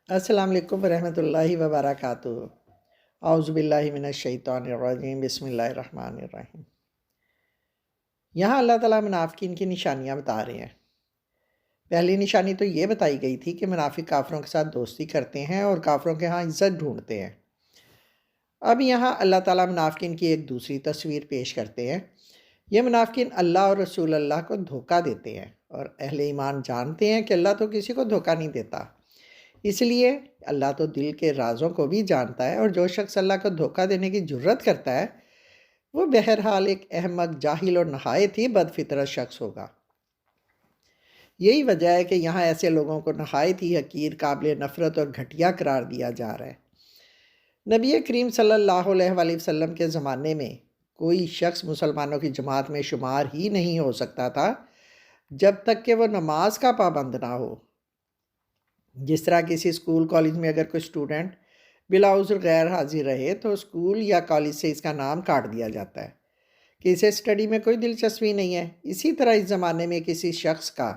السلام علیکم ورحمۃ اللہ وبرکاتہ۔ اعوذ باللہ من الشیطان الرجیم، بسم اللہ الرحمن الرحیم۔ یہاں اللہ تعالیٰ منافقین کی نشانیاں بتا رہے ہیں۔ پہلی نشانی تو یہ بتائی گئی تھی کہ منافق کافروں کے ساتھ دوستی کرتے ہیں اور کافروں کے ہاں عزت ڈھونڈتے ہیں۔ اب یہاں اللہ تعالیٰ منافقین کی ایک دوسری تصویر پیش کرتے ہیں۔ یہ منافقین اللہ اور رسول اللہ کو دھوکہ دیتے ہیں، اور اہل ایمان جانتے ہیں کہ اللہ تو کسی کو دھوکہ نہیں دیتا، اس لیے اللہ تو دل کے رازوں کو بھی جانتا ہے، اور جو شخص اللہ کو دھوکہ دینے کی جرت کرتا ہے وہ بہرحال ایک احمق، جاہل اور نہایت ہی بد فطرت شخص ہوگا۔ یہی وجہ ہے کہ یہاں ایسے لوگوں کو نہایت ہی حقیر، قابل نفرت اور گھٹیا قرار دیا جا رہا ہے۔ نبی کریم صلی اللہ علیہ وآلہ وسلم کے زمانے میں کوئی شخص مسلمانوں کی جماعت میں شمار ہی نہیں ہو سکتا تھا جب تک کہ وہ نماز کا پابند نہ ہو۔ جس طرح کسی اسکول کالج میں اگر کوئی اسٹوڈنٹ بلا عذر غیر حاضر رہے تو اسکول یا کالج سے اس کا نام کاٹ دیا جاتا ہے کہ اسے اسٹڈی میں کوئی دلچسپی نہیں ہے۔ اسی طرح اس زمانے میں کسی شخص کا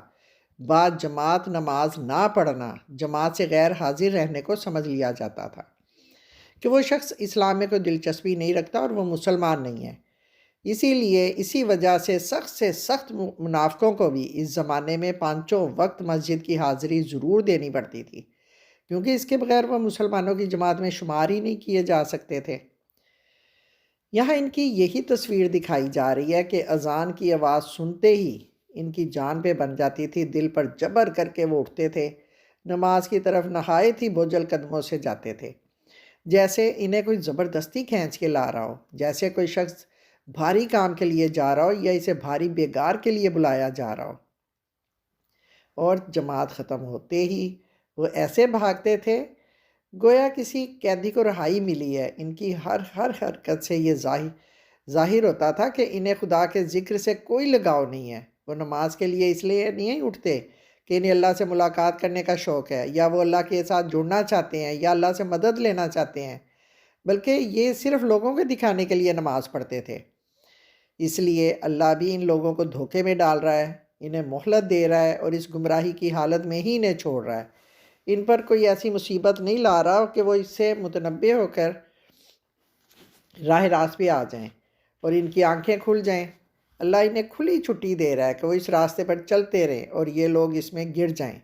بعد جماعت نماز نہ پڑھنا جماعت سے غیر حاضر رہنے کو سمجھ لیا جاتا تھا کہ وہ شخص اسلام میں کوئی دلچسپی نہیں رکھتا اور وہ مسلمان نہیں ہے۔ اسی وجہ سے سخت منافقوں کو بھی اس زمانے میں پانچوں وقت مسجد کی حاضری ضرور دینی پڑتی تھی، کیونکہ اس کے بغیر وہ مسلمانوں کی جماعت میں شمار ہی نہیں کیے جا سکتے تھے۔ یہاں ان کی یہی تصویر دکھائی جا رہی ہے کہ اذان کی آواز سنتے ہی ان کی جان پہ بن جاتی تھی، دل پر جبر کر کے وہ اٹھتے تھے، نماز کی طرف نہایت ہی بوجھل قدموں سے جاتے تھے، جیسے انہیں کوئی زبردستی کھینچ کے لا رہا ہو، جیسے کوئی شخص بھاری کام کے لیے جا رہا ہو یا اسے بھاری بیگار کے لیے بلایا جا رہا ہو۔ اور جماعت ختم ہوتے ہی وہ ایسے بھاگتے تھے گویا کسی قیدی کو رہائی ملی ہے۔ ان کی ہر حرکت سے یہ ظاہر ہوتا تھا کہ انہیں خدا کے ذکر سے کوئی لگاؤ نہیں ہے۔ وہ نماز کے لیے اس لیے نہیں اٹھتے کہ انہیں اللہ سے ملاقات کرنے کا شوق ہے، یا وہ اللہ کے ساتھ جڑنا چاہتے ہیں، یا اللہ سے مدد لینا چاہتے ہیں، بلکہ یہ صرف لوگوں کو دکھانے کے لیے نماز پڑھتے تھے۔ اس لیے اللہ بھی ان لوگوں کو دھوکے میں ڈال رہا ہے، انہیں مہلت دے رہا ہے، اور اس گمراہی کی حالت میں ہی انہیں چھوڑ رہا ہے۔ ان پر کوئی ایسی مصیبت نہیں لا رہا کہ وہ اس سے متنبع ہو کر راہ راست پہ آ جائیں اور ان کی آنکھیں کھل جائیں۔ اللہ انہیں کھلی چھٹی دے رہا ہے کہ وہ اس راستے پر چلتے رہیں اور یہ لوگ اس میں گر جائیں۔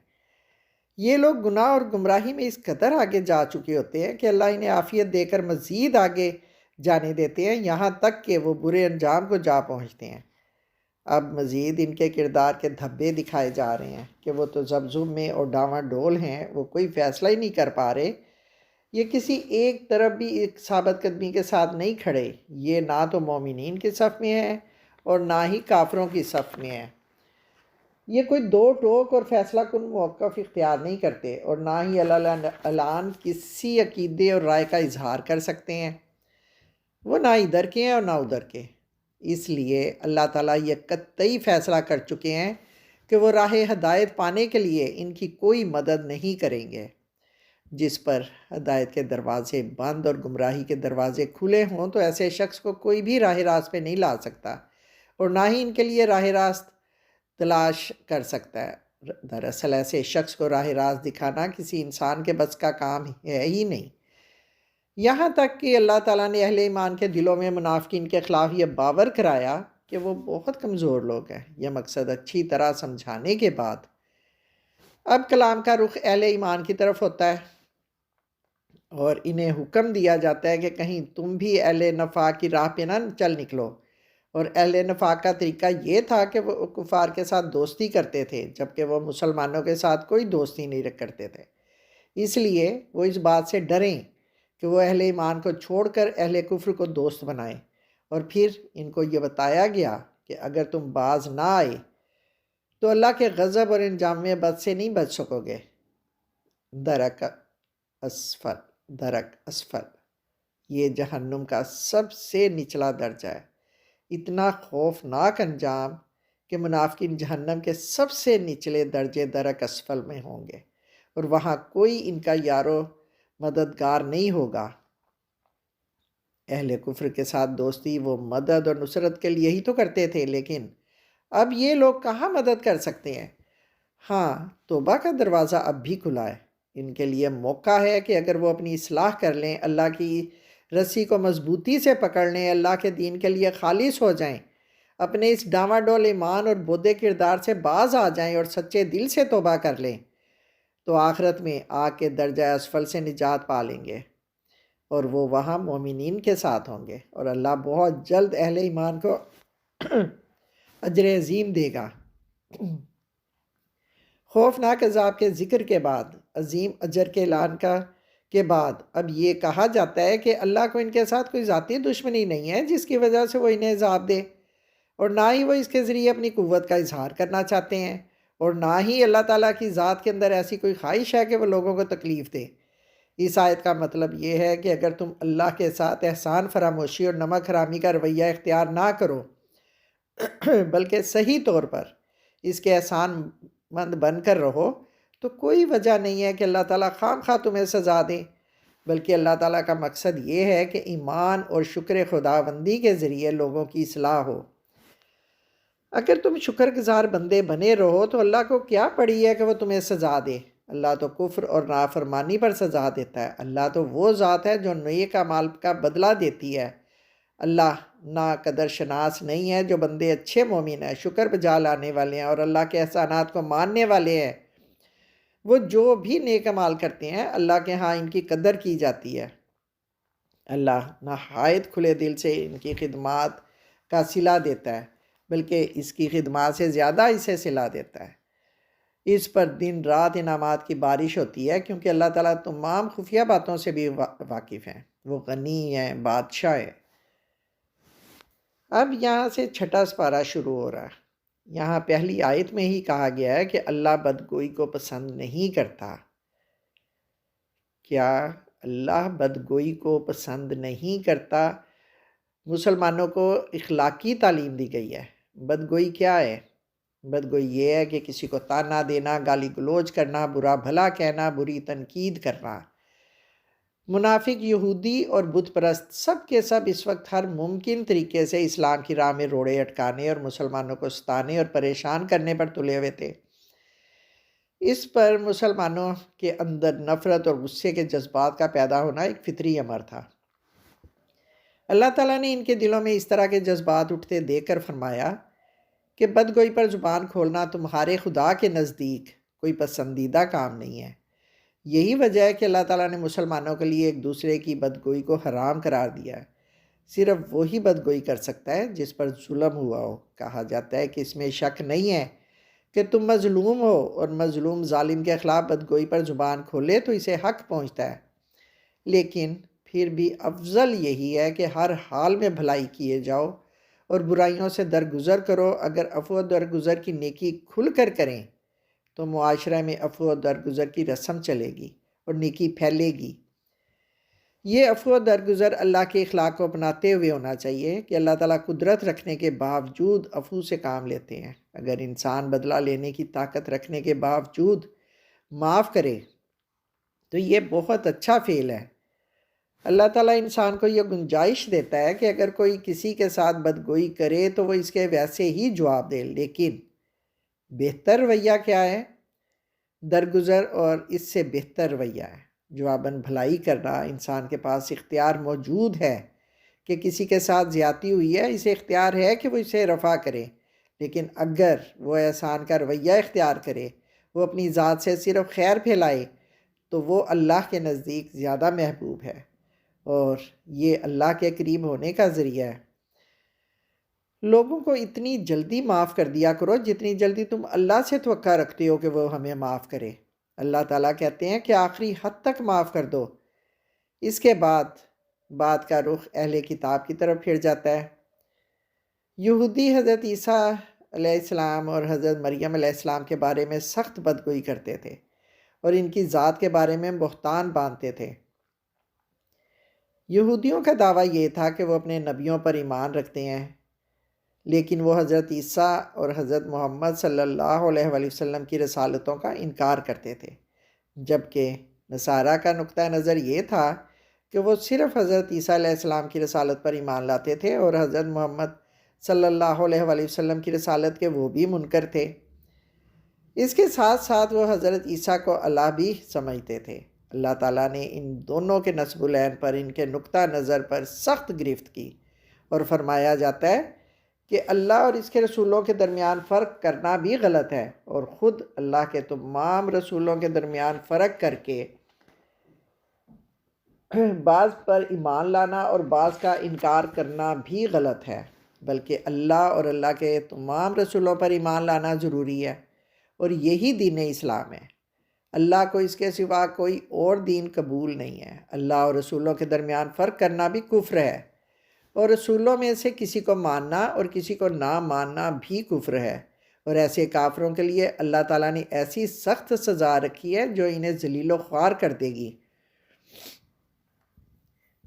یہ لوگ گناہ اور گمراہی میں اس قدر آگے جا چکے ہوتے ہیں کہ اللہ انہیں عافیت دے کر مزید آگے جانے دیتے ہیں، یہاں تک کہ وہ برے انجام کو جا پہنچتے ہیں۔ اب مزید ان کے کردار کے دھبے دکھائے جا رہے ہیں کہ وہ تو زبزب میں اور ڈاواں ڈول ہیں، وہ کوئی فیصلہ ہی نہیں کر پا رہے۔ یہ کسی ایک طرف بھی ایک ثابت قدمی کے ساتھ نہیں کھڑے، یہ نہ تو مومنین کے صف میں ہیں اور نہ ہی کافروں کی صف میں ہیں۔ یہ کوئی دو ٹوک اور فیصلہ کن موقف اختیار نہیں کرتے، اور نہ ہی اعلان کسی عقیدے اور رائے کا اظہار کر سکتے ہیں۔ وہ نہ ادھر کے ہیں اور نہ ادھر کے۔ اس لیے اللہ تعالیٰ یہ قطعی فیصلہ کر چکے ہیں کہ وہ راہ ہدایت پانے کے لیے ان کی کوئی مدد نہیں کریں گے۔ جس پر ہدایت کے دروازے بند اور گمراہی کے دروازے کھلے ہوں تو ایسے شخص کو کوئی بھی راہ راست پہ نہیں لا سکتا، اور نہ ہی ان کے لیے راہ راست تلاش کر سکتا ہے۔ دراصل ایسے شخص کو راہ راست دکھانا کسی انسان کے بس کا کام ہے ہی نہیں۔ یہاں تک کہ اللہ تعالیٰ نے اہل ایمان کے دلوں میں منافقین کے خلاف یہ باور کرایا کہ وہ بہت کمزور لوگ ہیں۔ یہ مقصد اچھی طرح سمجھانے کے بعد اب کلام کا رخ اہل ایمان کی طرف ہوتا ہے، اور انہیں حکم دیا جاتا ہے کہ کہیں تم بھی اہل نفاق کی راہ پہ نہ چل نکلو۔ اور اہل نفاق کا طریقہ یہ تھا کہ وہ کفار کے ساتھ دوستی کرتے تھے، جبکہ وہ مسلمانوں کے ساتھ کوئی دوستی نہیں کرتے تھے۔ اس لیے وہ اس بات سے ڈریں کہ وہ اہل ایمان کو چھوڑ کر اہل کفر کو دوست بنائیں، اور پھر ان کو یہ بتایا گیا کہ اگر تم باز نہ آئے تو اللہ کے غضب اور انجام بد سے نہیں بچ سکو گے۔ درک اسفل، یہ جہنم کا سب سے نچلا درجہ ہے۔ اتنا خوفناک انجام کہ منافقین جہنم کے سب سے نچلے درجے درک اسفل میں ہوں گے، اور وہاں کوئی ان کا یارو مددگار نہیں ہوگا۔ اہل کفر کے ساتھ دوستی وہ مدد اور نصرت کے لیے ہی تو کرتے تھے، لیکن اب یہ لوگ کہاں مدد کر سکتے ہیں؟ ہاں، توبہ کا دروازہ اب بھی کھلا ہے۔ ان کے لیے موقع ہے کہ اگر وہ اپنی اصلاح کر لیں، اللہ کی رسی کو مضبوطی سے پکڑ لیں، اللہ کے دین کے لیے خالص ہو جائیں، اپنے اس ڈاواڈول ایمان اور بودے کردار سے باز آ جائیں اور سچے دل سے توبہ کر لیں، تو آخرت میں آگ کے درجہ اسفل سے نجات پا لیں گے اور وہ وہاں مومنین کے ساتھ ہوں گے، اور اللہ بہت جلد اہل ایمان کو اجر عظیم دے گا۔ خوفناک عذاب کے ذکر کے بعد، عظیم اجر کے اعلان کے بعد اب یہ کہا جاتا ہے کہ اللہ کو ان کے ساتھ کوئی ذاتی دشمنی نہیں ہے جس کی وجہ سے وہ انہیں عذاب دے، اور نہ ہی وہ اس کے ذریعے اپنی قوت کا اظہار کرنا چاہتے ہیں، اور نہ ہی اللہ تعالیٰ کی ذات کے اندر ایسی کوئی خواہش ہے کہ وہ لوگوں کو تکلیف دے۔ اس آیت کا مطلب یہ ہے کہ اگر تم اللہ کے ساتھ احسان فراموشی اور نمک حرامی کا رویہ اختیار نہ کرو بلکہ صحیح طور پر اس کے احسان مند بن کر رہو، تو کوئی وجہ نہیں ہے کہ اللہ تعالیٰ خام خواہ تمہیں سزا دے، بلکہ اللہ تعالیٰ کا مقصد یہ ہے کہ ایمان اور شکر خداوندی کے ذریعے لوگوں کی اصلاح ہو۔ اگر تم شکر گزار بندے بنے رہو تو اللہ کو کیا پڑی ہے کہ وہ تمہیں سزا دے؟ اللہ تو کفر اور نافرمانی پر سزا دیتا ہے۔ اللہ تو وہ ذات ہے جو نیک اعمال کا بدلہ دیتی ہے۔ اللہ نا قدر شناس نہیں ہے۔ جو بندے اچھے مومن ہیں، شکر بجا لانے والے ہیں اور اللہ کے احسانات کو ماننے والے ہیں، وہ جو بھی نیک اعمال کرتے ہیں اللہ کے ہاں ان کی قدر کی جاتی ہے۔ اللہ نہایت کھلے دل سے ان کی خدمات کا صلہ دیتا ہے، بلکہ اس کی خدمات سے زیادہ اسے صلہ دیتا ہے۔ اس پر دن رات انعامات کی بارش ہوتی ہے، کیونکہ اللہ تعالیٰ تمام خفیہ باتوں سے بھی واقف ہیں، وہ غنی ہیں، بادشاہ ہیں۔ اب یہاں سے چھٹا سپارہ شروع ہو رہا ہے۔ یہاں پہلی آیت میں ہی کہا گیا ہے کہ اللہ بدگوئی کو پسند نہیں کرتا۔ کیا اللہ بدگوئی کو پسند نہیں کرتا؟ مسلمانوں کو اخلاقی تعلیم دی گئی ہے۔ بدگوئی کیا ہے؟ بدگوئی یہ ہے کہ کسی کو تانا دینا، گالی گلوچ کرنا، برا بھلا کہنا، بری تنقید کرنا۔ منافق، یہودی اور بت پرست سب کے سب اس وقت ہر ممکن طریقے سے اسلام کی راہ میں روڑے اٹکانے اور مسلمانوں کو ستانے اور پریشان کرنے پر تلے ہوئے تھے۔ اس پر مسلمانوں کے اندر نفرت اور غصے کے جذبات کا پیدا ہونا ایک فطری امر تھا۔ اللہ تعالیٰ نے ان کے دلوں میں اس طرح کے جذبات اٹھتے دیکھ کر فرمایا کہ بدگوئی پر زبان کھولنا تمہارے خدا کے نزدیک کوئی پسندیدہ کام نہیں ہے۔ یہی وجہ ہے کہ اللہ تعالیٰ نے مسلمانوں کے لیے ایک دوسرے کی بدگوئی کو حرام قرار دیا ہے۔ صرف وہی بدگوئی کر سکتا ہے جس پر ظلم ہوا ہو۔ کہا جاتا ہے کہ اس میں شک نہیں ہے کہ تم مظلوم ہو اور مظلوم ظالم کے خلاف بدگوئی پر زبان کھولے تو اسے حق پہنچتا ہے، لیکن پھر بھی افضل یہی ہے کہ ہر حال میں بھلائی کیے جاؤ اور برائیوں سے درگزر کرو۔ اگر عفو و درگزر کی نیکی کھل کر کریں تو معاشرہ میں عفو و درگزر کی رسم چلے گی اور نیکی پھیلے گی۔ یہ عفو و درگزر اللہ کے اخلاق کو اپناتے ہوئے ہونا چاہیے کہ اللہ تعالیٰ قدرت رکھنے کے باوجود عفو سے کام لیتے ہیں۔ اگر انسان بدلہ لینے کی طاقت رکھنے کے باوجود معاف کرے تو یہ بہت اچھا فعل ہے۔ اللہ تعالیٰ انسان کو یہ گنجائش دیتا ہے کہ اگر کوئی کسی کے ساتھ بدگوئی کرے تو وہ اس کے ویسے ہی جواب دے، لیکن بہتر رویہ کیا ہے؟ درگزر، اور اس سے بہتر رویہ ہے جواباً بھلائی کرنا۔ انسان کے پاس اختیار موجود ہے کہ کسی کے ساتھ زیادتی ہوئی ہے، اسے اختیار ہے کہ وہ اسے رفع کرے، لیکن اگر وہ احسان کا رویہ اختیار کرے، وہ اپنی ذات سے صرف خیر پھیلائے، تو وہ اللہ کے نزدیک زیادہ محبوب ہے اور یہ اللہ کے قریب ہونے کا ذریعہ ہے۔ لوگوں کو اتنی جلدی معاف کر دیا کرو جتنی جلدی تم اللہ سے توقع رکھتے ہو کہ وہ ہمیں معاف کرے۔ اللہ تعالیٰ کہتے ہیں کہ آخری حد تک معاف کر دو۔ اس کے بعد بات کا رخ اہل کتاب کی طرف پھر جاتا ہے۔ یہودی حضرت عیسیٰ علیہ السلام اور حضرت مریم علیہ السلام کے بارے میں سخت بدگوئی کرتے تھے اور ان کی ذات کے بارے میں بہتان باندھتے تھے۔ یہودیوں کا دعویٰ یہ تھا کہ وہ اپنے نبیوں پر ایمان رکھتے ہیں، لیکن وہ حضرت عیسیٰ اور حضرت محمد صلی اللہ علیہ وآلہ وسلم کی رسالتوں کا انکار کرتے تھے، جبکہ نصارہ کا نقطہ نظر یہ تھا کہ وہ صرف حضرت عیسیٰ علیہ السلام کی رسالت پر ایمان لاتے تھے اور حضرت محمد صلی اللہ علیہ وآلہ وسلم کی رسالت کے وہ بھی منکر تھے۔ اس کے ساتھ ساتھ وہ حضرت عیسیٰ کو اللہ بھی سمجھتے تھے۔ اللہ تعالیٰ نے ان دونوں کے نسب العین پر، ان کے نقطہ نظر پر سخت گرفت کی، اور فرمایا جاتا ہے کہ اللہ اور اس کے رسولوں کے درمیان فرق کرنا بھی غلط ہے، اور خود اللہ کے تمام رسولوں کے درمیان فرق کر کے بعض پر ایمان لانا اور بعض کا انکار کرنا بھی غلط ہے، بلکہ اللہ اور اللہ کے تمام رسولوں پر ایمان لانا ضروری ہے، اور یہی دین اسلام ہے۔ اللہ کو اس کے سوا کوئی اور دین قبول نہیں ہے۔ اللہ اور رسولوں کے درمیان فرق کرنا بھی کفر ہے، اور رسولوں میں سے کسی کو ماننا اور کسی کو نہ ماننا بھی کفر ہے، اور ایسے کافروں کے لیے اللہ تعالیٰ نے ایسی سخت سزا رکھی ہے جو انہیں ذلیل و خوار کر دے گی۔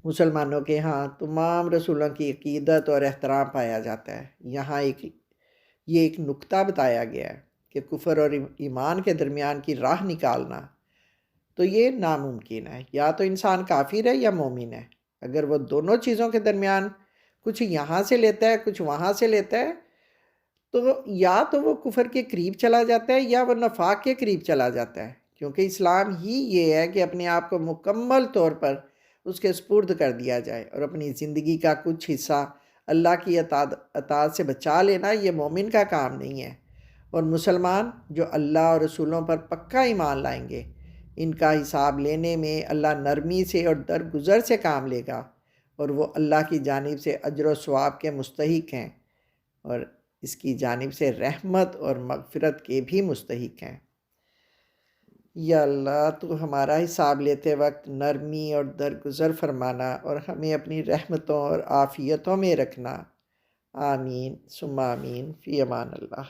مسلمانوں کے ہاں تمام رسولوں کی عقیدت اور احترام پایا جاتا ہے۔ یہاں یہ ایک نقطہ بتایا گیا ہے کہ کفر اور ایمان کے درمیان کی راہ نکالنا تو یہ ناممکن ہے۔ یا تو انسان کافر ہے یا مومن ہے۔ اگر وہ دونوں چیزوں کے درمیان کچھ یہاں سے لیتا ہے کچھ وہاں سے لیتا ہے تو یا تو وہ کفر کے قریب چلا جاتا ہے یا وہ نفاق کے قریب چلا جاتا ہے، کیونکہ اسلام ہی یہ ہے کہ اپنے آپ کو مکمل طور پر اس کے سپرد کر دیا جائے، اور اپنی زندگی کا کچھ حصہ اللہ کی اطاعت سے بچا لینا یہ مومن کا کام نہیں ہے۔ اور مسلمان جو اللہ اور رسولوں پر پکا ایمان لائیں گے، ان کا حساب لینے میں اللہ نرمی سے اور درگزر سے کام لے گا، اور وہ اللہ کی جانب سے اجر و ثواب کے مستحق ہیں، اور اس کی جانب سے رحمت اور مغفرت کے بھی مستحق ہیں۔ یا اللہ تو ہمارا حساب لیتے وقت نرمی اور درگزر فرمانا، اور ہمیں اپنی رحمتوں اور عافیتوں میں رکھنا۔ آمین ثم آمین، فی امان اللہ۔